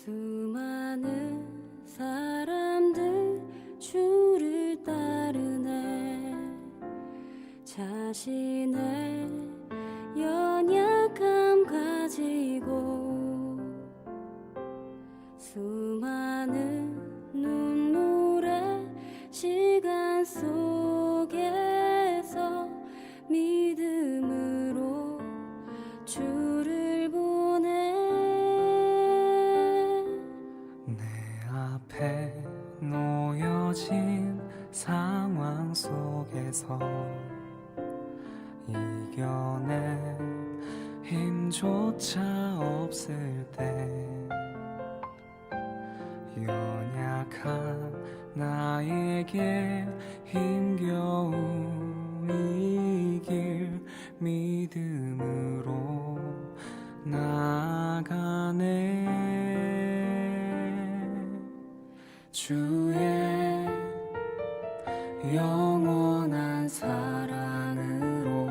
수많은 사람들 주를 따르네. 자신의 연약함 가지고 수많은 눈물의 시간 속에서 믿음으로 주를 보내. 내 앞에 놓여진 상황 속에서 이겨낼 힘조차 없을 때 연약한 나에게 힘겨운 이 길 믿음으로 나아가네. 주의 영원한 사랑으로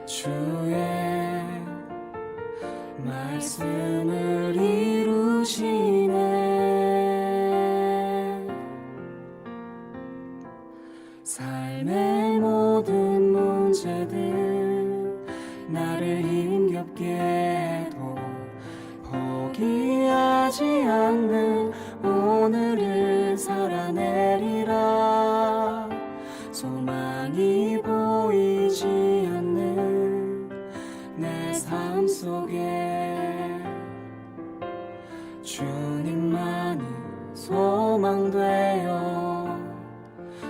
주의 말씀을 이루시네. 삶의 모든 문제들 나를 힘겹게 해도 포기하지 않는 오늘을 살아내리라. 소망이 보이지 않는 내 삶 속에 주님만이 소망되어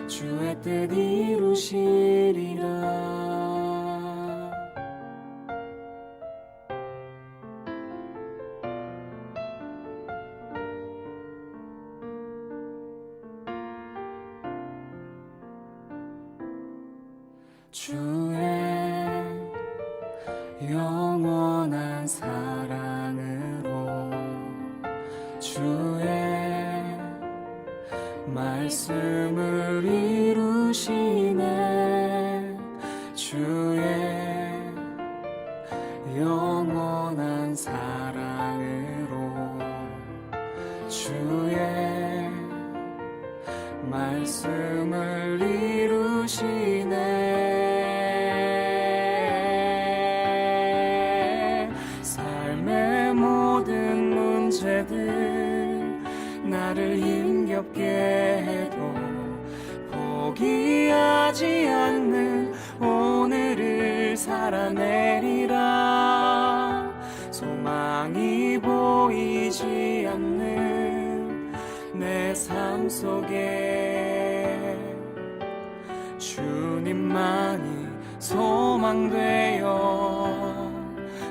주의 뜻 이루시리라. 주의 영원한 사랑으로 주의 말씀을 이루시네. 주의 영원한 사랑으로 주의 말씀을 이루시네. 삶의 모든 문제들 나를 힘겹게 해도 포기하지 않는 오늘을 살아내리라. 소망이 보이지 않는 내 삶 속에 주님만이 소망되어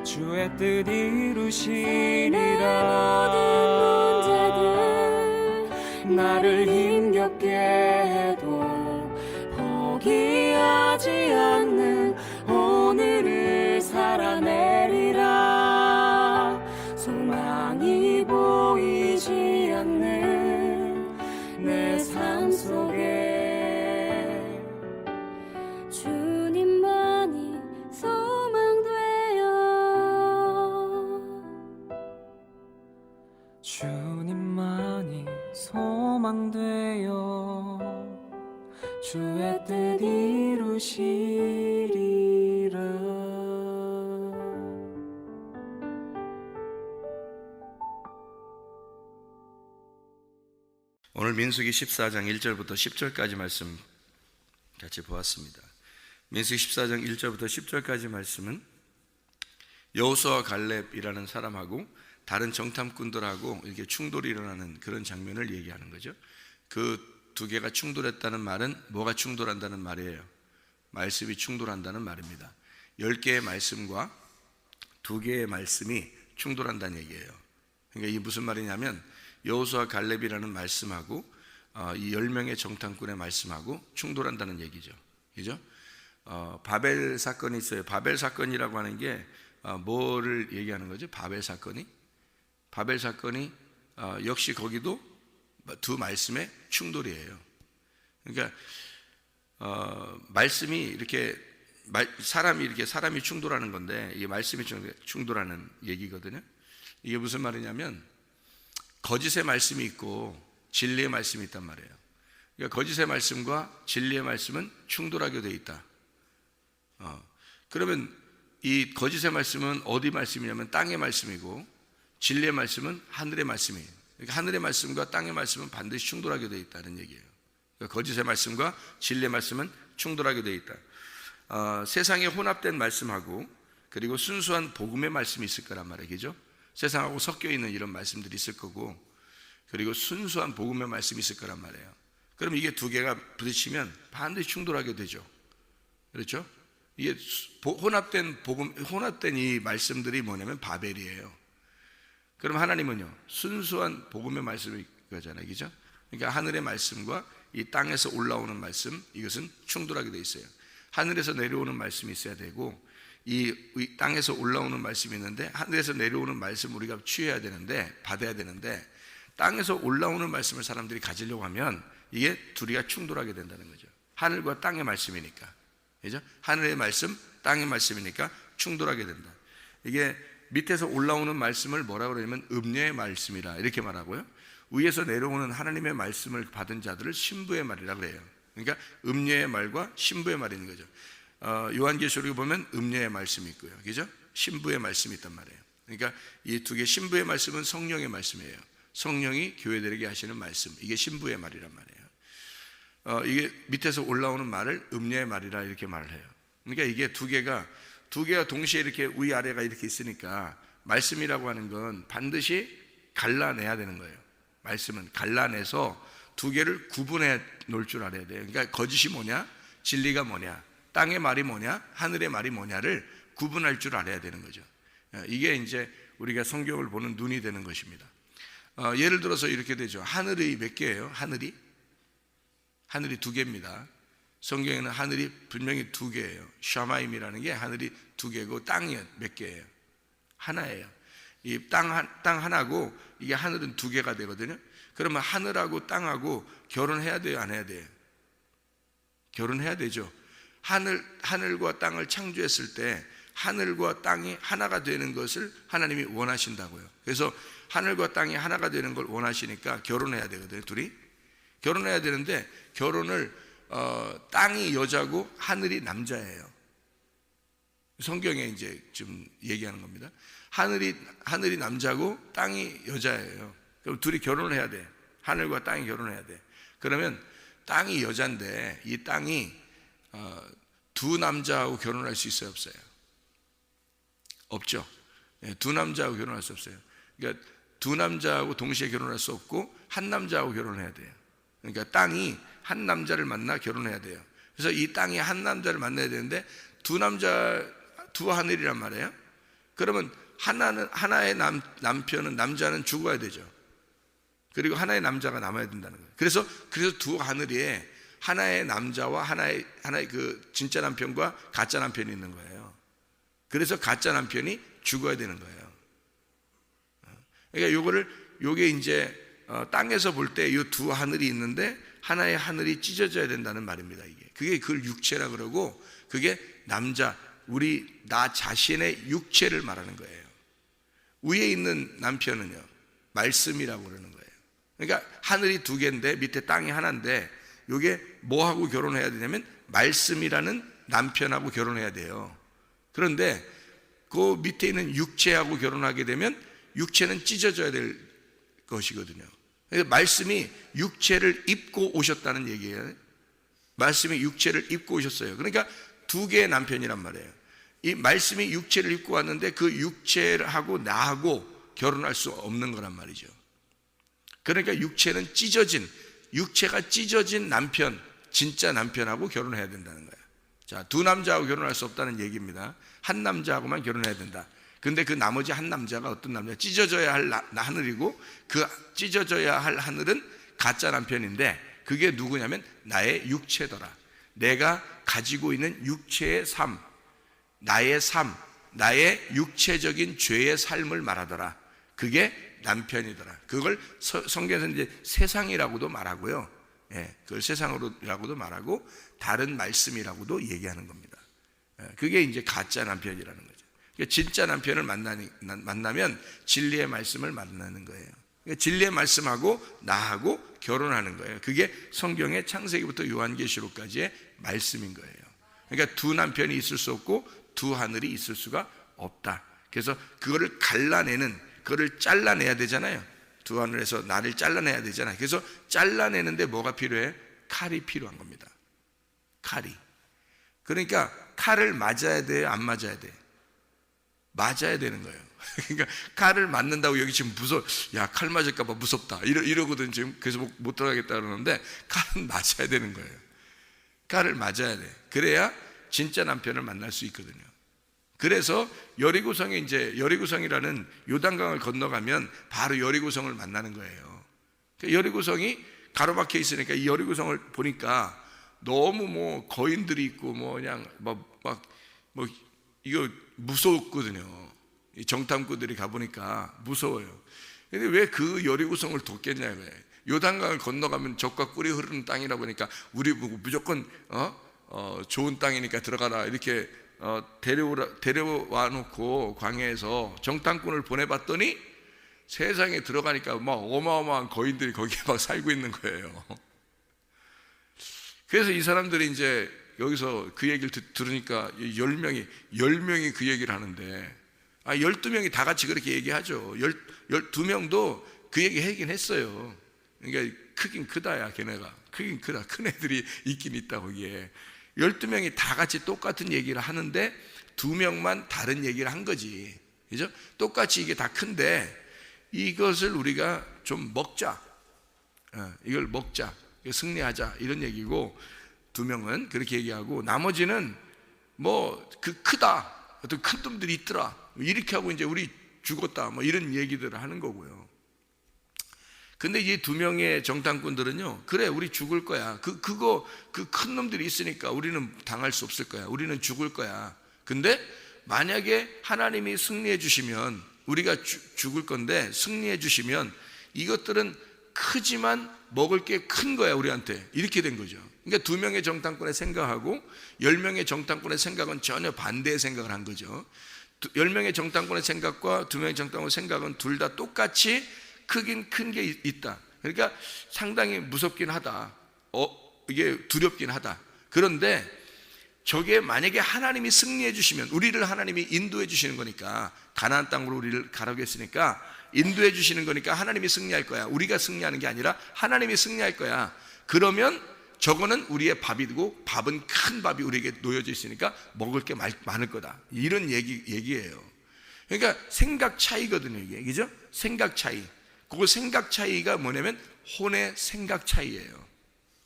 주의 뜻 이루시리라. 나를 힘겹게 해도 포기하지 않는 오늘을 살아내리라. 소망이 보이지 않는 내 삶 속에 주님만이 소망되어 주님만이 소망되어 주의 뜻 이루시리라. 오늘 민수기 14장 1절부터 10절까지 말씀 같이 보았습니다. 민수기 14장 1절부터 10절까지 말씀은 여호수아와 갈렙이라는 사람하고 다른 정탐꾼들하고 이렇게 충돌이 일어나는 그런 장면을 얘기하는 거죠. 그 두 개가 충돌했다는 말은 뭐가 충돌한다는 말이에요? 말씀이 충돌한다는 말입니다. 10개의 말씀과 2개의 말씀이 충돌한다는 얘기예요. 그러니까 이게 무슨 말이냐면 여호수아 갈렙이라는 말씀하고 이 10명의 정탐꾼의 말씀하고 충돌한다는 얘기죠. 그죠? 바벨 사건이 있어요. 바벨 사건이라고 하는 게 뭐를 얘기하는 거죠? 바벨 사건이 역시 거기도 두 말씀의 충돌이에요. 그러니까 말씀이 이렇게 사람이 충돌하는 건데 이게 말씀이 충돌하는 얘기거든요. 이게 무슨 말이냐면 거짓의 말씀이 있고 진리의 말씀이 있단 말이에요. 그러니까 거짓의 말씀과 진리의 말씀은 충돌하게 돼 있다. 그러면 이 거짓의 말씀은 어디 말씀이냐면 땅의 말씀이고, 진리의 말씀은 하늘의 말씀이에요. 그러니까 하늘의 말씀과 땅의 말씀은 반드시 충돌하게 돼 있다는 얘기예요. 그러니까 거짓의 말씀과 진리의 말씀은 충돌하게 돼 있다. 세상에 혼합된 말씀하고 그리고 순수한 복음의 말씀이 있을 거란 말이에요. 그죠? 세상하고 섞여 있는 이런 말씀들이 있을 거고, 그리고 순수한 복음의 말씀이 있을 거란 말이에요. 그럼 이게 두 개가 부딪히면 반드시 충돌하게 되죠. 그렇죠? 이게 혼합된 이 말씀들이 뭐냐면 바벨이에요. 그럼 하나님은요, 순수한 복음의 말씀이 거잖아요. 그죠? 그러니까 하늘의 말씀과 이 땅에서 올라오는 말씀, 이것은 충돌하게 돼 있어요. 하늘에서 내려오는 말씀이 있어야 되고, 이 땅에서 올라오는 말씀이 있는데, 하늘에서 내려오는 말씀 우리가 취해야 되는데, 받아야 되는데, 땅에서 올라오는 말씀을 사람들이 가지려고 하면 이게 둘이가 충돌하게 된다는 거죠. 하늘과 땅의 말씀이니까. 그죠? 하늘의 말씀, 땅의 말씀이니까 충돌하게 된다. 이게 밑에서 올라오는 말씀을 뭐라고 그러냐면 음녀의 말씀이라 이렇게 말하고요, 위에서 내려오는 하나님의 말씀을 받은 자들을 신부의 말이라 그래요. 그러니까 음녀의 말과 신부의 말이 있는 거죠. 요한계시록에 보면 음녀의 말씀이 있고요, 그죠? 신부의 말씀이 있단 말이에요. 그러니까 이 두 개, 신부의 말씀은 성령의 말씀이에요. 성령이 교회들에게 하시는 말씀, 이게 신부의 말이란 말이에요. 이게 밑에서 올라오는 말을 음녀의 말이라 이렇게 말을 해요. 그러니까 이게 두 개가 동시에 이렇게 위아래가 이렇게 있으니까 말씀이라고 하는 건 반드시 갈라내야 되는 거예요. 말씀은 갈라내서 두 개를 구분해 놓을 줄 알아야 돼요. 그러니까 거짓이 뭐냐, 진리가 뭐냐, 땅의 말이 뭐냐, 하늘의 말이 뭐냐를 구분할 줄 알아야 되는 거죠. 이게 이제 우리가 성경을 보는 눈이 되는 것입니다. 예를 들어서 이렇게 되죠. 하늘이 몇 개예요? 하늘이 두 개입니다. 성경에는 하늘이 분명히 두 개예요. 샤마임이라는 게 하늘이 두 개고, 땅이 몇 개예요? 하나예요. 이 땅 하나고 이게 하늘은 두 개가 되거든요. 그러면 하늘하고 땅하고 결혼해야 돼요, 안 해야 돼요? 결혼해야 되죠. 하늘과 땅을 창조했을 때 하늘과 땅이 하나가 되는 것을 하나님이 원하신다고요. 그래서 하늘과 땅이 하나가 되는 걸 원하시니까 결혼해야 되거든요. 둘이 결혼해야 되는데, 결혼을 땅이 여자고 하늘이 남자예요. 성경에 이제 좀 얘기하는 겁니다. 하늘이 남자고 땅이 여자예요. 그럼 둘이 결혼을 해야 돼. 하늘과 땅이 결혼해야 돼. 그러면 땅이 여자인데 이 땅이 두 남자하고 결혼할 수 있어요, 없어요? 없죠. 두 남자하고 결혼할 수 없어요. 그러니까 두 남자하고 동시에 결혼할 수 없고 한 남자하고 결혼해야 돼요. 그러니까 땅이 한 남자를 만나 결혼해야 돼요. 그래서 이 땅이 한 남자를 만나야 되는데 두 하늘이란 말이에요. 그러면 하나의 남편은, 남자는 죽어야 되죠. 그리고 하나의 남자가 남아야 된다는 거예요. 그래서 두 하늘에 하나의 남자와 하나의 그 진짜 남편과 가짜 남편이 있는 거예요. 그래서 가짜 남편이 죽어야 되는 거예요. 그러니까 요게 이제 땅에서 볼 때 이 두 하늘이 있는데 하나의 하늘이 찢어져야 된다는 말입니다. 그게 그걸 육체라 그러고, 그게 나 자신의 육체를 말하는 거예요. 위에 있는 남편은요, 말씀이라고 그러는 거예요. 그러니까 하늘이 두 개인데 밑에 땅이 하나인데, 이게 뭐하고 결혼해야 되냐면 말씀이라는 남편하고 결혼해야 돼요. 그런데 그 밑에 있는 육체하고 결혼하게 되면 육체는 찢어져야 될 것이거든요. 그래서 말씀이 육체를 입고 오셨다는 얘기예요. 말씀이 육체를 입고 오셨어요. 그러니까 두 개의 남편이란 말이에요. 이 말씀이 육체를 입고 왔는데 그 육체하고 나하고 결혼할 수 없는 거란 말이죠. 그러니까 육체가 찢어진 남편, 진짜 남편하고 결혼해야 된다는 거예요. 자, 두 남자하고 결혼할 수 없다는 얘기입니다. 한 남자하고만 결혼해야 된다. 근데 그 나머지 한 남자가 어떤 남자? 찢어져야 할 하늘이고, 그 찢어져야 할 하늘은 가짜 남편인데, 그게 누구냐면 나의 육체더라. 내가 가지고 있는 육체의 삶, 나의 육체적인 죄의 삶을 말하더라. 그게 남편이더라. 그걸 성경에서 이제 세상이라고도 말하고요. 그걸 세상으로라고도 말하고 다른 말씀이라고도 얘기하는 겁니다. 그게 이제 가짜 남편이라는 거죠. 진짜 남편을 만나면 진리의 말씀을 만나는 거예요. 그러니까 진리의 말씀하고 나하고 결혼하는 거예요. 그게 성경의 창세기부터 요한계시록까지의 말씀인 거예요. 그러니까 두 남편이 있을 수 없고 두 하늘이 있을 수가 없다. 그래서 그거를 갈라내는, 그거를 잘라내야 되잖아요. 두 하늘에서 나를 잘라내야 되잖아요. 그래서 잘라내는데 뭐가 필요해? 칼이 필요한 겁니다. 칼이. 그러니까 칼을 맞아야 돼요? 안 맞아야 돼? 맞아야 되는 거예요. 그러니까 칼을 맞는다고 여기 지금 야, 칼 맞을까봐 무섭다 이러거든 지금. 그래서 못 들어가겠다 그러는데 칼은 맞아야 되는 거예요. 칼을 맞아야 돼. 그래야 진짜 남편을 만날 수 있거든요. 그래서 여리고성에 이제 여리고성이라는 요단강을 건너가면 바로 여리고성을 만나는 거예요. 여리고성이 가로막혀 있으니까 이 여리고성을 보니까 너무 뭐 거인들이 있고 뭐 그냥 이거 무서웠거든요. 이 정탐꾼들이 가보니까 무서워요. 근데 왜 그 여리고성을 돕겠냐고요. 요단강을 건너가면 적과 꿀이 흐르는 땅이라 보니까 우리 보고 무조건 좋은 땅이니까 들어가라 이렇게 데려와 놓고 광야에서 정탐꾼을 보내봤더니 세상에 들어가니까 막 어마어마한 거인들이 거기에 막 살고 있는 거예요. 그래서 이 사람들이 이제 여기서 그 얘기를 들으니까 10명이 그 얘기를 하는데 12명이 다 같이 그렇게 얘기하죠. 12명도 그 얘기 하긴 했어요. 그러니까 크긴 크다야 걔네가. 크긴 크다. 큰 애들이 있긴 있다 거기에. 12명이 다 같이 똑같은 얘기를 하는데 2명만 다른 얘기를 한 거지. 그죠? 똑같이 이게 다 큰데 이것을 우리가 좀 먹자. 이걸 먹자. 승리하자. 이런 얘기고 2명은 그렇게 얘기하고 나머지는 뭐 그 크다. 어떤 큰 놈들이 있더라. 이렇게 하고 이제 우리 죽었다. 뭐 이런 얘기들을 하는 거고요. 근데 이 2명의 정탐꾼들은요, 그래 우리 죽을 거야. 그 큰 놈들이 있으니까 우리는 당할 수 없을 거야. 우리는 죽을 거야. 근데 만약에 하나님이 승리해 주시면 우리가 죽을 건데 승리해 주시면 이것들은 크지만 먹을 게 큰 거야 우리한테. 이렇게 된 거죠. 그러니까 2명의 정탐꾼의 생각하고 10명의 정탐꾼의 생각은 전혀 반대의 생각을 한 거죠. 10명의 정탐꾼의 생각과 2명의 정탐꾼의 생각은 둘 다 똑같이 크긴 큰 게 있다. 그러니까 상당히 무섭긴 하다. 이게 두렵긴 하다. 그런데 저게 만약에 하나님이 승리해 주시면 우리를 하나님이 인도해 주시는 거니까 가나안 땅으로 우리를 가라고 했으니까 인도해 주시는 거니까 하나님이 승리할 거야. 우리가 승리하는 게 아니라 하나님이 승리할 거야. 그러면 저거는 우리의 밥이 되고 밥은 큰 밥이 우리에게 놓여져 있으니까 먹을 게 많을 거다. 이런 얘기예요. 그러니까 생각 차이거든요. 이게 그죠? 생각 차이. 그 생각 차이가 뭐냐면 혼의 생각 차이예요.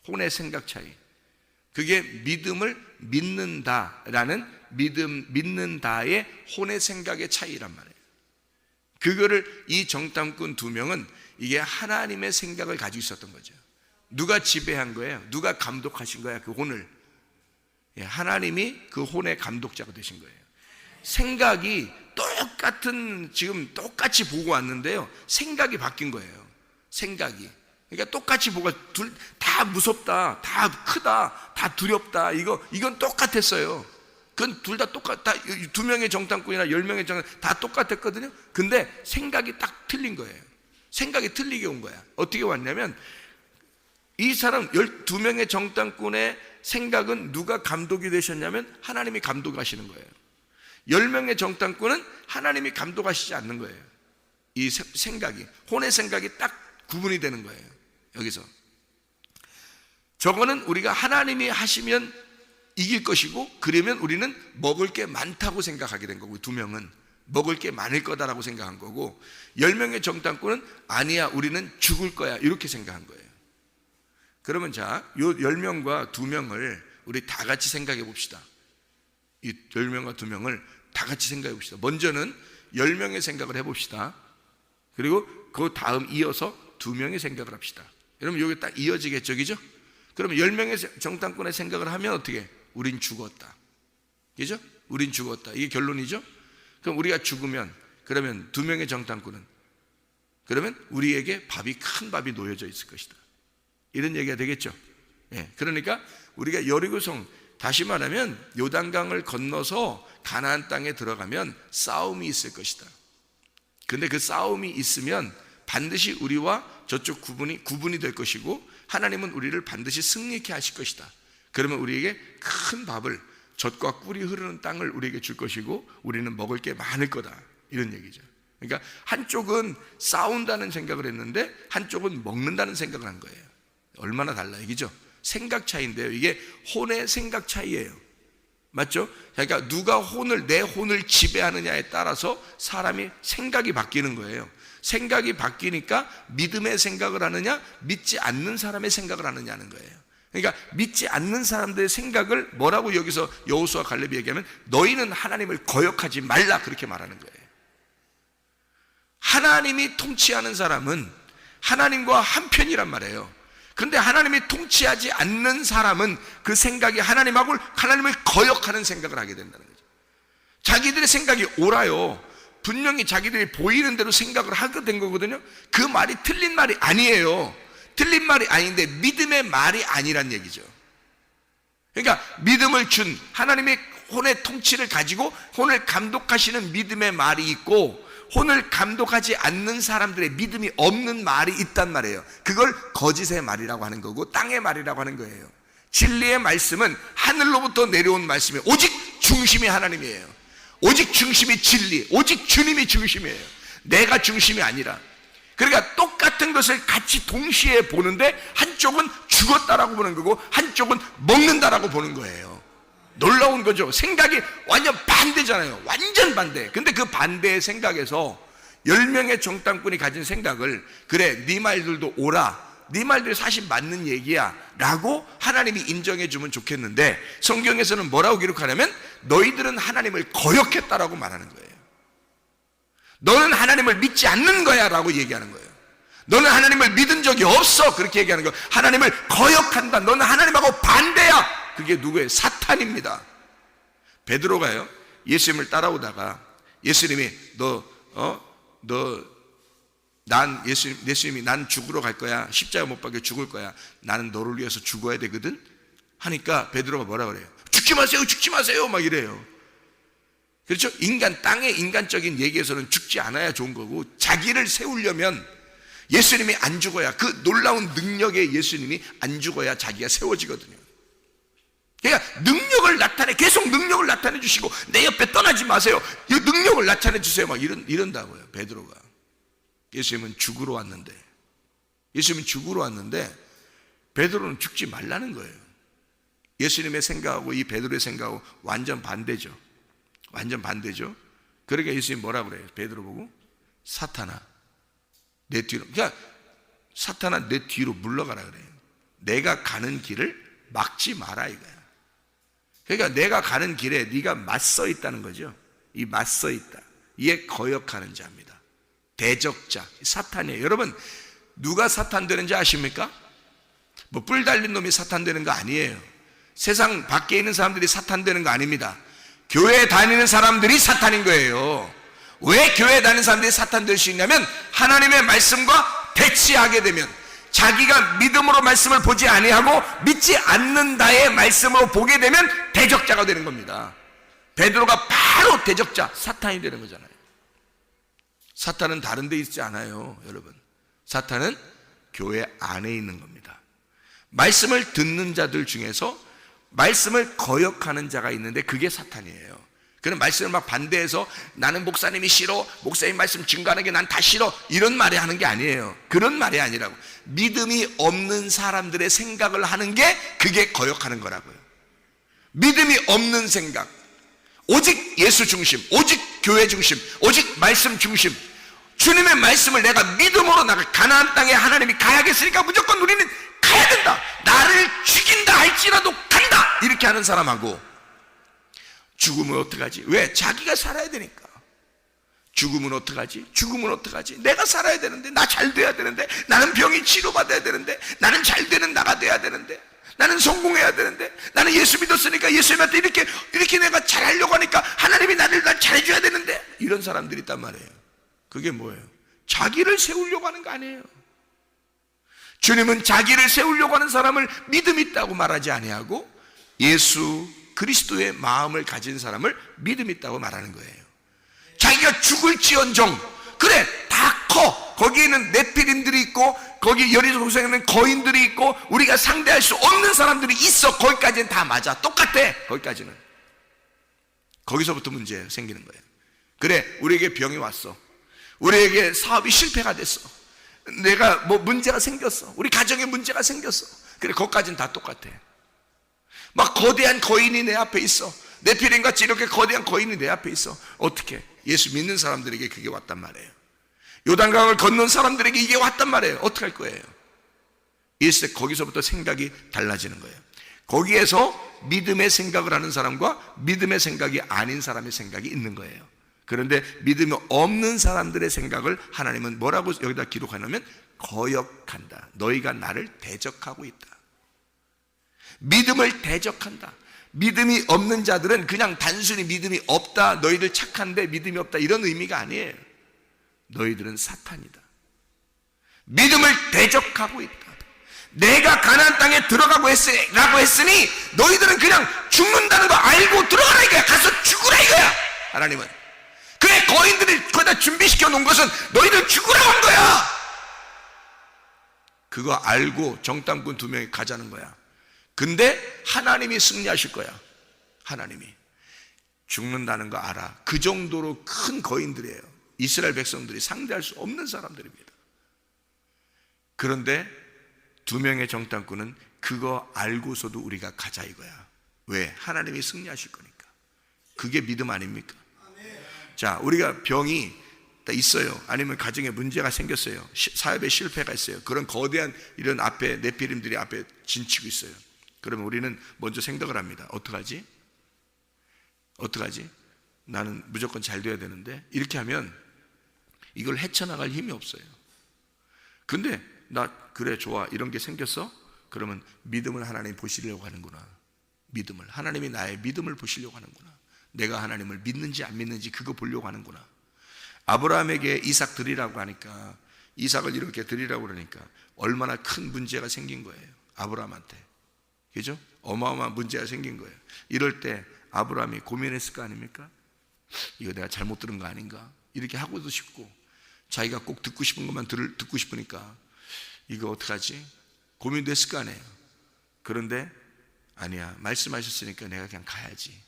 혼의 생각 차이. 그게 믿음을 믿는다라는 믿는다의 혼의 생각의 차이란 말이에요. 그거를 이 정탐꾼 2명은 이게 하나님의 생각을 가지고 있었던 거죠. 누가 지배한 거예요? 누가 감독하신 거야? 그 혼을. 하나님이 그 혼의 감독자가 되신 거예요. 생각이 지금 똑같이 보고 왔는데요. 생각이 바뀐 거예요. 생각이. 그러니까 똑같이 보고 둘 다 무섭다, 다 크다, 다 두렵다. 이건 똑같았어요. 그건 둘 다 2명의 정탐꾼이나 10명의 정탐꾼 다 똑같았거든요. 근데 생각이 딱 틀린 거예요. 생각이 틀리게 온 거야. 어떻게 왔냐면 이 사람 12명의 정탐꾼의 생각은 누가 감독이 되셨냐면 하나님이 감독하시는 거예요. 10명의 정탐꾼은 하나님이 감독하시지 않는 거예요. 이 생각이, 혼의 생각이 딱 구분이 되는 거예요. 여기서 저거는 우리가 하나님이 하시면 이길 것이고 그러면 우리는 먹을 게 많다고 생각하게 된 거고 2명은 먹을 게 많을 거다라고 생각한 거고 10명의 정탐꾼은 아니야 우리는 죽을 거야 이렇게 생각한 거예요. 그러면 자, 요 10명과 2명을 우리 다 같이 생각해 봅시다. 이 10명과 2명을 다 같이 생각해 봅시다. 먼저는 10명의 생각을 해 봅시다. 그리고 그 다음 이어서 2명의 생각을 합시다. 여러분 여기 딱 이어지겠죠, 그죠? 그러면 10명의 정탐꾼의 생각을 하면 어떻게? 우린 죽었다. 그죠? 우린 죽었다. 이게 결론이죠? 그럼 우리가 죽으면 그러면 2명의 정탐꾼은 그러면 우리에게 큰 밥이 놓여져 있을 것이다. 이런 얘기가 되겠죠. 그러니까 우리가 여리고성, 다시 말하면 요단강을 건너서 가나안 땅에 들어가면 싸움이 있을 것이다. 근데 그 싸움이 있으면 반드시 우리와 저쪽 구분이 될 것이고 하나님은 우리를 반드시 승리케 하실 것이다. 그러면 우리에게 큰 밥을, 젖과 꿀이 흐르는 땅을 우리에게 줄 것이고 우리는 먹을 게 많을 거다, 이런 얘기죠. 그러니까 한쪽은 싸운다는 생각을 했는데 한쪽은 먹는다는 생각을 한 거예요. 얼마나 달라 얘기죠. 생각 차이인데요, 이게 혼의 생각 차이예요. 맞죠? 그러니까 누가 내 혼을 지배하느냐에 따라서 사람이 생각이 바뀌는 거예요. 생각이 바뀌니까 믿음의 생각을 하느냐, 믿지 않는 사람의 생각을 하느냐는 거예요. 그러니까 믿지 않는 사람들의 생각을 뭐라고 여기서 여호수아 갈렙이 얘기하면, 너희는 하나님을 거역하지 말라, 그렇게 말하는 거예요. 하나님이 통치하는 사람은 하나님과 한편이란 말이에요. 그런데 하나님이 통치하지 않는 사람은 그 생각이 하나님을 거역하는 생각을 하게 된다는 거죠. 자기들의 생각이 옳아요. 분명히 자기들이 보이는 대로 생각을 하게 된 거거든요. 그 말이 틀린 말이 아니에요. 틀린 말이 아닌데 믿음의 말이 아니란 얘기죠. 그러니까 믿음을 준 하나님의 혼의 통치를 가지고 혼을 감독하시는 믿음의 말이 있고, 혼을 감독하지 않는 사람들의 믿음이 없는 말이 있단 말이에요. 그걸 거짓의 말이라고 하는 거고 땅의 말이라고 하는 거예요. 진리의 말씀은 하늘로부터 내려온 말씀이에요. 오직 중심이 하나님이에요. 오직 중심이 진리, 오직 주님이 중심이에요. 내가 중심이 아니라. 그러니까 똑같은 것을 같이 동시에 보는데 한쪽은 죽었다라고 보는 거고 한쪽은 먹는다라고 보는 거예요. 놀라운 거죠. 생각이 완전 반대잖아요. 완전 반대. 근데 그 반대의 생각에서 10명의 정탐꾼이 가진 생각을, 그래 네 말들도 옳아, 네 말들이 사실 맞는 얘기야 라고 하나님이 인정해 주면 좋겠는데, 성경에서는 뭐라고 기록하냐면 너희들은 하나님을 거역했다라고 말하는 거예요. 너는 하나님을 믿지 않는 거야 라고 얘기하는 거예요. 너는 하나님을 믿은 적이 없어, 그렇게 얘기하는 거예요. 하나님을 거역한다, 너는 하나님하고 반대야. 그게 누구예요? 사탄입니다. 베드로가요, 예수님을 따라오다가 예수님이 예수님이 난 죽으러 갈 거야, 십자가 못 박혀 죽을 거야, 나는 너를 위해서 죽어야 되거든 하니까 베드로가 뭐라 그래요? 죽지 마세요, 죽지 마세요, 막 이래요. 그렇죠? 땅의 인간적인 얘기에서는 죽지 않아야 좋은 거고, 자기를 세우려면 예수님이 안 죽어야, 그 놀라운 능력의 예수님이 안 죽어야 자기가 세워지거든요. 그러니까 능력을 계속 능력을 나타내 주시고, 내 옆에 떠나지 마세요, 이 능력을 나타내 주세요, 막 이런다고요. 베드로가. 예수님은 죽으러 왔는데 베드로는 죽지 말라는 거예요. 예수님의 생각하고 이 베드로의 생각하고 완전 반대죠. 그러니까 예수님 뭐라 그래요? 베드로 보고 사탄아 내 뒤로, 그러니까 사탄아 내 뒤로 물러가라 그래요. 내가 가는 길을 막지 마라 이거야. 그러니까 내가 가는 길에 네가 맞서 있다는 거죠. 이 맞서 있다, 이에 거역하는 자입니다. 대적자, 사탄이에요. 여러분, 누가 사탄 되는지 아십니까? 뭐 뿔 달린 놈이 사탄 되는 거 아니에요. 세상 밖에 있는 사람들이 사탄 되는 거 아닙니다. 교회 다니는 사람들이 사탄인 거예요. 왜 교회 다니는 사람들이 사탄 될 수 있냐면, 하나님의 말씀과 대치하게 되면, 자기가 믿음으로 말씀을 보지 아니하고 믿지 않는다의 말씀으로 보게 되면 대적자가 되는 겁니다. 베드로가 바로 대적자, 사탄이 되는 거잖아요. 사탄은 다른 데 있지 않아요, 여러분. 사탄은 교회 안에 있는 겁니다. 말씀을 듣는 자들 중에서 말씀을 거역하는 자가 있는데 그게 사탄이에요. 그런 말씀을 막 반대해서 나는 목사님이 싫어, 목사님 말씀 증거하는 게 난 다 싫어, 이런 말이 하는 게 아니에요. 그런 말이 아니라고. 믿음이 없는 사람들의 생각을 하는 게 그게 거역하는 거라고요. 믿음이 없는 생각, 오직 예수 중심, 오직 교회 중심, 오직 말씀 중심, 주님의 말씀을 내가 믿음으로 나가, 가나안 땅에 하나님이 가야겠으니까 무조건 우리는 가야 된다, 나를 죽인다 할지라도 간다, 이렇게 하는 사람하고, 죽으면 어떡하지? 왜? 자기가 살아야 되니까. 죽으면 어떡하지? 내가 살아야 되는데, 나 잘 돼야 되는데, 나는 병이 치료받아야 되는데, 나는 잘 되는 나가 돼야 되는데, 나는 성공해야 되는데, 나는 예수 믿었으니까 예수님한테 이렇게 내가 잘하려고 하니까 하나님이 나를 잘해줘야 되는데, 이런 사람들이 있단 말이에요. 그게 뭐예요? 자기를 세우려고 하는 거 아니에요. 주님은 자기를 세우려고 하는 사람을 믿음 있다고 말하지 아니하고 예수 그리스도의 마음을 가진 사람을 믿음 있다고 말하는 거예요. 자기가 죽을지언정, 그래 다 커. 거기에는 네피림들이 있고 거기 여리고 동성에는 거인들이 있고 우리가 상대할 수 없는 사람들이 있어. 거기까지는 다 맞아. 똑같아. 거기까지는. 거기서부터 문제 생기는 거예요. 그래, 우리에게 병이 왔어. 우리에게 사업이 실패가 됐어. 내가 뭐 문제가 생겼어. 우리 가정에 문제가 생겼어. 그래, 거기까지는 다 똑같아. 막 거대한 거인이 내 앞에 있어. 네피림같이 이렇게 거대한 거인이 내 앞에 있어. 어떻게? 예수 믿는 사람들에게 그게 왔단 말이에요. 요단강을 건넌 사람들에게 이게 왔단 말이에요. 어떻게 할 거예요? 일세 거기서부터 생각이 달라지는 거예요. 거기에서 믿음의 생각을 하는 사람과 믿음의 생각이 아닌 사람의 생각이 있는 거예요. 그런데 믿음이 없는 사람들의 생각을 하나님은 뭐라고 여기다 기록하냐면 거역한다. 너희가 나를 대적하고 있다. 믿음을 대적한다. 믿음이 없는 자들은 그냥 단순히 믿음이 없다, 너희들 착한데 믿음이 없다, 이런 의미가 아니에요. 너희들은 사탄이다. 믿음을 대적하고 있다. 내가 가나안 땅에 들어가고 라고 했으니 너희들은 그냥 죽는다는 거 알고 들어가라 이거야. 가서 죽으라 이거야. 하나님은 그래, 거인들이 거기다 준비시켜 놓은 것은 너희들 죽으라고 한 거야. 그거 알고 정탐꾼 2명이 가자는 거야. 근데 하나님이 승리하실 거야. 하나님이 죽는다는 거 알아. 그 정도로 큰 거인들이에요. 이스라엘 백성들이 상대할 수 없는 사람들입니다. 그런데 2명의 정탐꾼은 그거 알고서도 우리가 가자 이거야. 왜? 하나님이 승리하실 거니까. 그게 믿음 아닙니까? 자, 우리가 병이 있어요. 아니면 가정에 문제가 생겼어요. 사업에 실패가 있어요. 그런 거대한 이런 앞에 네피림들이 앞에 진치고 있어요. 그러면 우리는 먼저 생각을 합니다. 어떡하지? 어떡하지? 나는 무조건 잘 돼야 되는데 이렇게 하면 이걸 헤쳐나갈 힘이 없어요. 근데 나 그래 좋아 이런 게 생겼어? 그러면 믿음을 하나님 보시려고 하는구나. 믿음을 하나님이 나의 믿음을 보시려고 하는구나. 내가 하나님을 믿는지 안 믿는지 그거 보려고 하는구나. 아브라함에게 이삭 드리라고 하니까, 이삭을 이렇게 드리라고 그러니까 얼마나 큰 문제가 생긴 거예요. 아브라함한테. 그죠? 어마어마한 문제가 생긴 거예요. 이럴 때 아브라함이 고민했을 거 아닙니까? 이거 내가 잘못 들은 거 아닌가? 이렇게 하고도 싶고, 자기가 꼭 듣고 싶은 것만 듣고 싶으니까 이거 어떡하지? 고민도 했을 거 아니에요. 그런데 아니야, 말씀하셨으니까 내가 그냥 가야지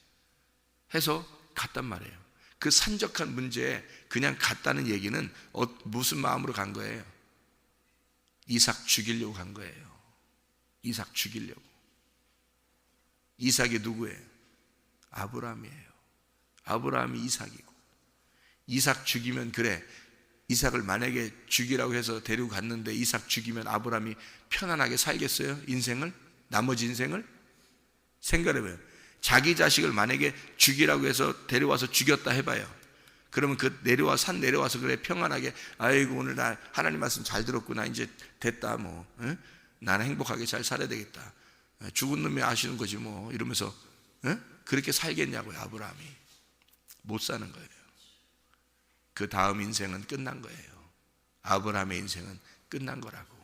해서 갔단 말이에요. 그 산적한 문제에 그냥 갔다는 얘기는 무슨 마음으로 간 거예요? 이삭 죽이려고 간 거예요. 이삭 죽이려고. 이삭이 누구예요? 아브라함이에요. 아브라함이 이삭이고, 이삭 죽이면 그래, 이삭을 만약에 죽이라고 해서 데리고 갔는데 이삭 죽이면 아브라함이 편안하게 살겠어요? 인생을? 나머지 인생을? 생각해봐요. 자기 자식을 만약에 죽이라고 해서 데려와서 죽였다 해봐요. 그러면 그 산 내려와서 그래 평안하게, 아이고 오늘 나 하나님 말씀 잘 들었구나, 이제 됐다 뭐, 응? 나는 행복하게 잘 살아야 되겠다, 죽은 놈이 아시는 거지 뭐, 이러면서 응? 그렇게 살겠냐고요. 아브라함이 못 사는 거예요. 그 다음 인생은 끝난 거예요. 아브라함의 인생은 끝난 거라고.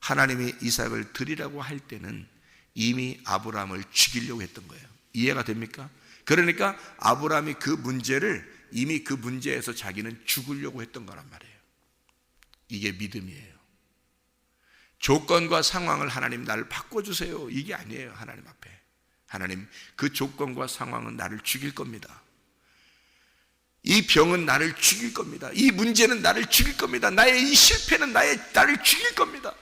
하나님이 이삭을 드리라고 할 때는 이미 아브라함을 죽이려고 했던 거예요. 이해가 됩니까? 그러니까 아브라함이 그 문제를 이미 그 문제에서 자기는 죽으려고 했던 거란 말이에요. 이게 믿음이에요. 조건과 상황을 하나님 나를 바꿔주세요, 이게 아니에요. 하나님 앞에 하나님, 그 조건과 상황은 나를 죽일 겁니다. 이 병은 나를 죽일 겁니다. 이 문제는 나를 죽일 겁니다. 나의 이 실패는 나를 죽일 겁니다.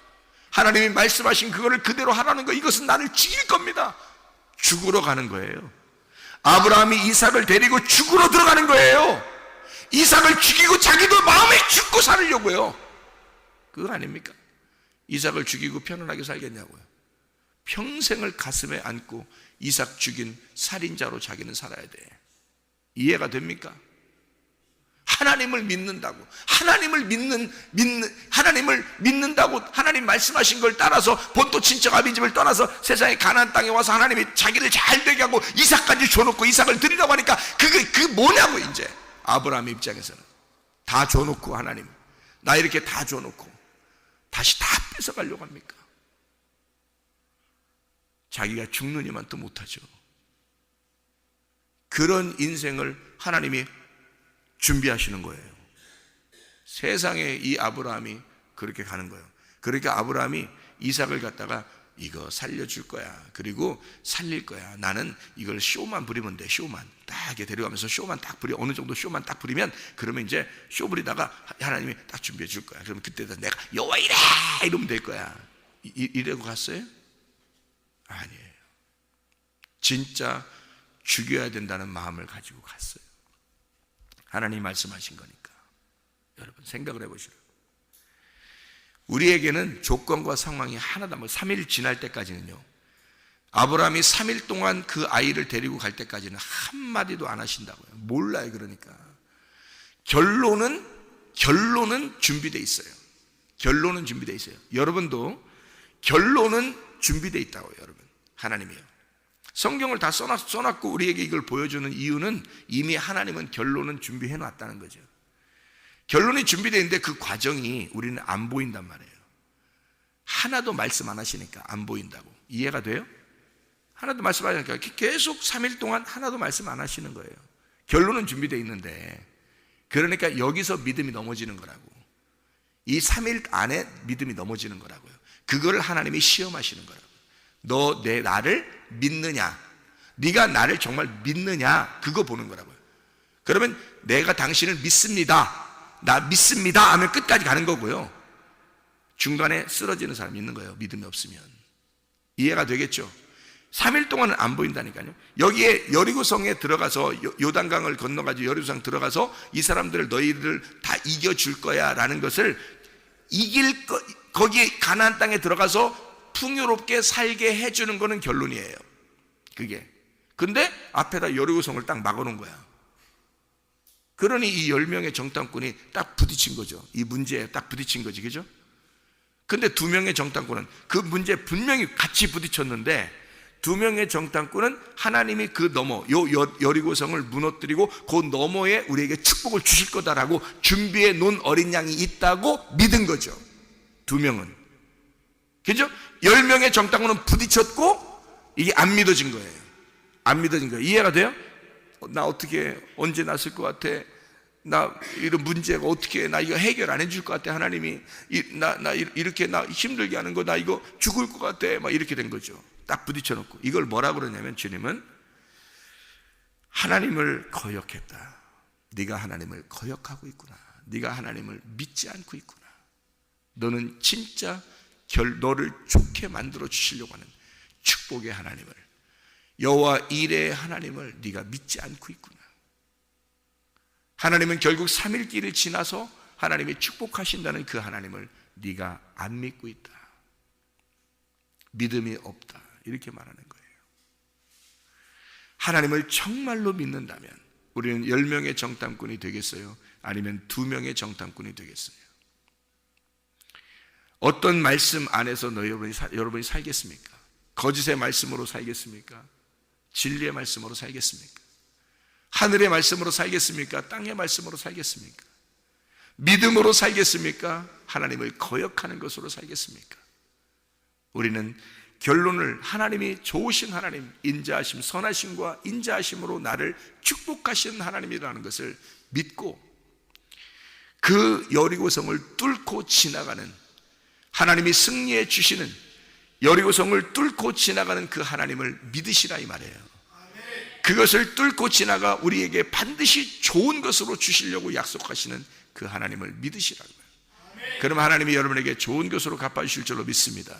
하나님이 말씀하신 그거를 그대로 하라는 거, 이것은 나를 죽일 겁니다. 죽으러 가는 거예요. 아브라함이 이삭을 데리고 죽으러 들어가는 거예요. 이삭을 죽이고 자기도 마음에 죽고 살으려고요. 그거 아닙니까? 이삭을 죽이고 편안하게 살겠냐고요. 평생을 가슴에 안고 이삭 죽인 살인자로 자기는 살아야 돼. 이해가 됩니까? 하나님을 믿는다고, 하나님을 믿는다고, 하나님 말씀하신 걸 따라서 본토 친척 아비집을 떠나서 세상에 가나안 땅에 와서 하나님이 자기를 잘 되게 하고 이삭까지 줘놓고 이삭을 드리라고 하니까 그게 뭐냐고. 이제 아브라함 입장에서는 다 줘놓고, 하나님 나 이렇게 다 줘놓고 다시 다 뺏어가려고 합니까? 자기가 죽느니만 또 못하죠. 그런 인생을 하나님이 준비하시는 거예요. 세상에 이 아브라함이 그렇게 가는 거예요. 그러니까 아브라함이 이삭을 갖다가 이거 살려줄 거야. 그리고 살릴 거야. 나는 이걸 쇼만 부리면 돼. 쇼만 딱 이렇게 데려가면서 쇼만 딱 부려. 어느 정도 쇼만 딱 부리면 그러면 이제 쇼 부리다가 하나님이 딱 준비해 줄 거야. 그러면 그때도 내가 여호와 이래 이러면 될 거야. 이러고 갔어요? 아니에요. 진짜 죽여야 된다는 마음을 가지고 갔어요. 하나님이 말씀하신 거니까. 여러분 생각을 해보시라고. 우리에게는 조건과 상황이 하나도 안 보여요. 3일 지날 때까지는요, 아브라함이 3일 동안 그 아이를 데리고 갈 때까지는 한마디도 안 하신다고요. 몰라요. 그러니까 결론은 준비되어 있어요. 결론은 준비되어 있어요. 여러분도 결론은 준비되어 있다고요. 여러분, 하나님이요. 성경을 다 써놨고 우리에게 이걸 보여주는 이유는 이미 하나님은 결론은 준비해 놨다는 거죠. 결론이 준비되어 있는데 그 과정이 우리는 안 보인단 말이에요. 하나도 말씀 안 하시니까 안 보인다고. 이해가 돼요? 하나도 말씀 안 하시니까 계속 3일 동안 하나도 말씀 안 하시는 거예요. 결론은 준비되어 있는데, 그러니까 여기서 믿음이 넘어지는 거라고. 이 3일 안에 믿음이 넘어지는 거라고요. 그거를 하나님이 시험하시는 거라고. 너 나를 믿느냐? 네가 나를 정말 믿느냐? 그거 보는 거라고요. 그러면 내가 당신을 믿습니다, 나 믿습니다 하면 끝까지 가는 거고요. 중간에 쓰러지는 사람이 있는 거예요. 믿음이 없으면. 이해가 되겠죠? 3일 동안은 안 보인다니까요. 여기에 여리고성에 들어가서 요단강을 건너가지고 여리고성 들어가서 이 사람들을 너희를 다 이겨줄 거야 라는 것을 거기 가나안 땅에 들어가서 풍요롭게 살게 해주는 거는 결론이에요. 그게. 근데 앞에다 여리고성을 딱 막아놓은 거야. 그러니 이 10명의 정탐꾼이 딱 부딪힌 거죠. 이 문제에 딱 부딪힌 거지, 그죠? 근데 2명의 정탐꾼은 그 문제에 분명히 같이 부딪혔는데, 2명의 정탐꾼은 하나님이 그 너머, 여리고성을 무너뜨리고 그 너머에 우리에게 축복을 주실 거다라고 준비해 놓은 어린 양이 있다고 믿은 거죠. 2명은. 그죠? 10명의 정탐꾼은 부딪혔고 이게 안 믿어진 거예요. 안 믿어진 거예요. 이해가 돼요? 나 어떻게 언제 났을 것 같아? 나 이런 문제가 어떻게, 나 이거 해결 안 해줄 것 같아. 하나님이 나 이렇게 나 힘들게 하는 거, 나 이거 죽을 것 같아. 막 이렇게 된 거죠. 딱 부딪혀놓고. 이걸 뭐라고 그러냐면, 주님은 하나님을 거역했다. 네가 하나님을 거역하고 있구나. 네가 하나님을 믿지 않고 있구나. 너는 진짜 너를 좋게 만들어 주시려고 하는 축복의 하나님을, 여호와 이레의 하나님을 네가 믿지 않고 있구나. 하나님은 결국 3일 길을 지나서 하나님이 축복하신다는 그 하나님을 네가 안 믿고 있다. 믿음이 없다. 이렇게 말하는 거예요. 하나님을 정말로 믿는다면 우리는 10명의 정탐꾼이 되겠어요? 아니면 2명의 정탐꾼이 되겠어요? 어떤 말씀 안에서 여러분이 살겠습니까? 거짓의 말씀으로 살겠습니까? 진리의 말씀으로 살겠습니까? 하늘의 말씀으로 살겠습니까? 땅의 말씀으로 살겠습니까? 믿음으로 살겠습니까? 하나님을 거역하는 것으로 살겠습니까? 우리는 결론을 하나님이 좋으신 하나님, 인자하심, 선하심과 인자하심으로 나를 축복하시는 하나님이라는 것을 믿고 그 여리고성을 뚫고 지나가는, 하나님이 승리해 주시는 여리고성을 뚫고 지나가는 그 하나님을 믿으시라 이 말이에요. 그것을 뚫고 지나가 우리에게 반드시 좋은 것으로 주시려고 약속하시는 그 하나님을 믿으시라고요. 그럼 하나님이 여러분에게 좋은 것으로 갚아주실 줄로 믿습니다.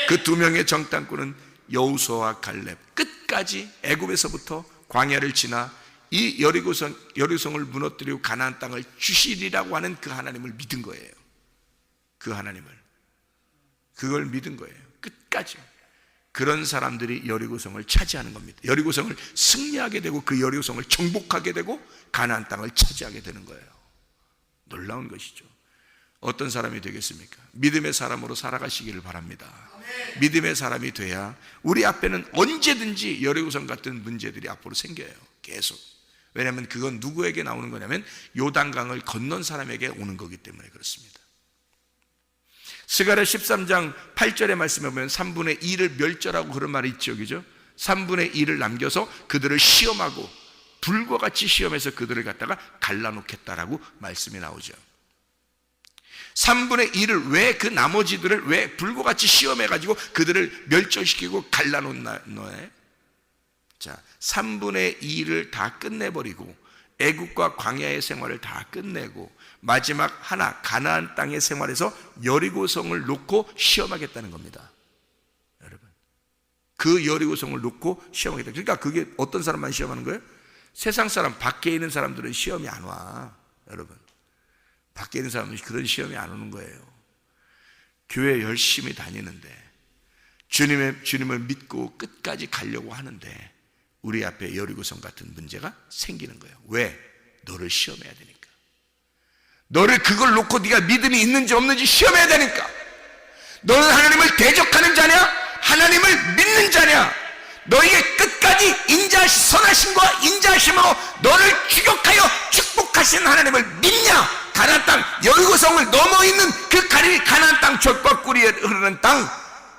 그 2명의 정탐꾼은 여호수아와 갈렙, 끝까지 애굽에서부터 광야를 지나 이 여리고성을 무너뜨리고 가나안 땅을 주시리라고 하는 그 하나님을 믿은 거예요. 그 하나님을, 그걸 믿은 거예요. 끝까지. 그런 사람들이 여리고성을 차지하는 겁니다. 여리고성을 승리하게 되고 그 여리고성을 정복하게 되고 가나안 땅을 차지하게 되는 거예요. 놀라운 것이죠. 어떤 사람이 되겠습니까? 믿음의 사람으로 살아가시기를 바랍니다. 믿음의 사람이 돼야 우리 앞에는 언제든지 여리고성 같은 문제들이 앞으로 생겨요. 계속. 왜냐하면 그건 누구에게 나오는 거냐면 요단강을 건넌 사람에게 오는 거기 때문에 그렇습니다. 스가랴 13장 8절의 말씀에 보면 3분의 2를 멸절하고 그런 말이 있죠, 그죠? 3분의 2를 남겨서 그들을 시험하고 불과 같이 시험해서 그들을 갖다가 갈라놓겠다라고 말씀이 나오죠. 3분의 1을 왜 그 나머지들을 왜 불과 같이 시험해가지고 그들을 멸절시키고 갈라놓나에? 자, 3분의 2를 다 끝내버리고 애국과 광야의 생활을 다 끝내고 마지막 하나 가나안 땅의 생활에서 여리고성을 놓고 시험하겠다는 겁니다. 여러분, 그 여리고성을 놓고 시험하겠다. 그러니까 그게 어떤 사람만 시험하는 거예요? 세상 사람, 밖에 있는 사람들은 시험이 안 와. 여러분, 밖에 있는 사람은 그런 시험이 안 오는 거예요. 교회 열심히 다니는데 주님을 믿고 끝까지 가려고 하는데 우리 앞에 여리고성 같은 문제가 생기는 거예요. 왜? 너를 시험해야 되니까. 너를 그걸 놓고 네가 믿음이 있는지 없는지 시험해야 되니까. 너는 하나님을 대적하는 자냐? 하나님을 믿는 자냐? 너에게 끝까지 선하심과 인자하심으로 너를 추격하여 축복하신 하나님을 믿냐? 가나안 땅 여리고성을 넘어 있는 그 가나안 땅 젖과 꿀이 흐르는 땅,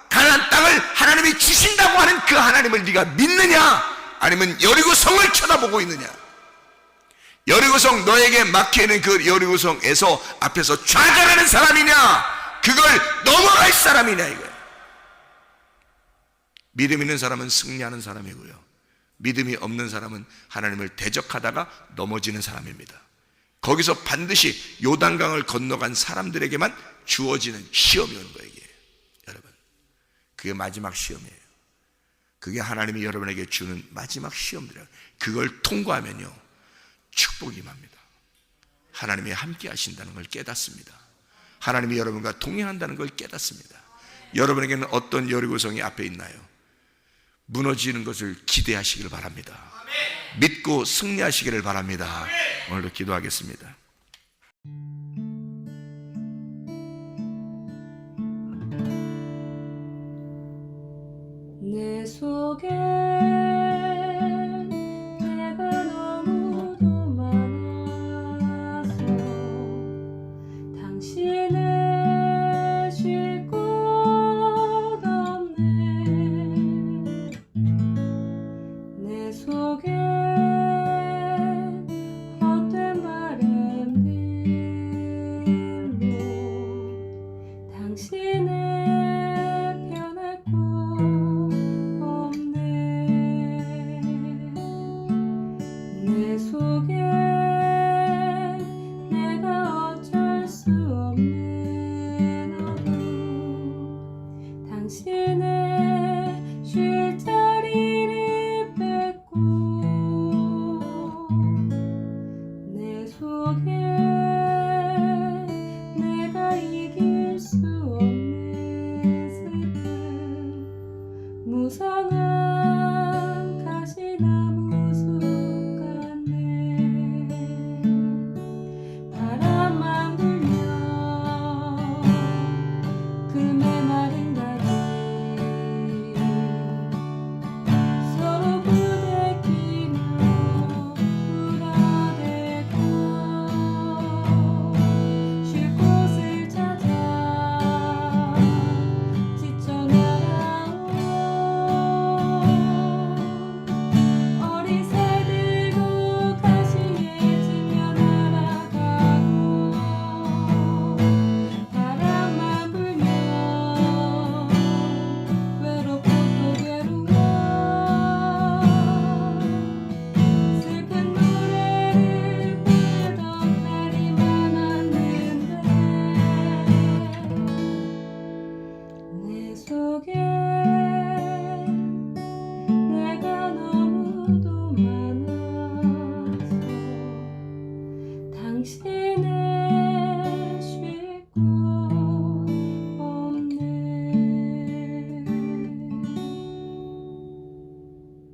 가나안 땅을 하나님이 주신다고 하는 그 하나님을 네가 믿느냐? 아니면 여리고성을 쳐다보고 있느냐? 여리고성, 너에게 막혀있는 그 여리고성에서 앞에서 좌절하는 사람이냐? 그걸 넘어갈 사람이냐 이거예요. 믿음 있는 사람은 승리하는 사람이고요, 믿음이 없는 사람은 하나님을 대적하다가 넘어지는 사람입니다. 거기서 반드시 요단강을 건너간 사람들에게만 주어지는 시험이 오는 거예요. 여러분, 그게 마지막 시험이에요. 그게 하나님이 여러분에게 주는 마지막 시험들이에요. 그걸 통과하면요 축복이 임합니다. 하나님이 함께 하신다는 걸 깨닫습니다. 하나님이 여러분과 동행한다는 걸 깨닫습니다. 여러분에게는 어떤 여리고성이 앞에 있나요? 무너지는 것을 기대하시기를 바랍니다. 믿고 승리하시기를 바랍니다. 오늘도 기도하겠습니다. 내 속에 내가 너무도 많아서 당신을 쉴 곳 없네. 내 속에 헛된 바램들로 당신을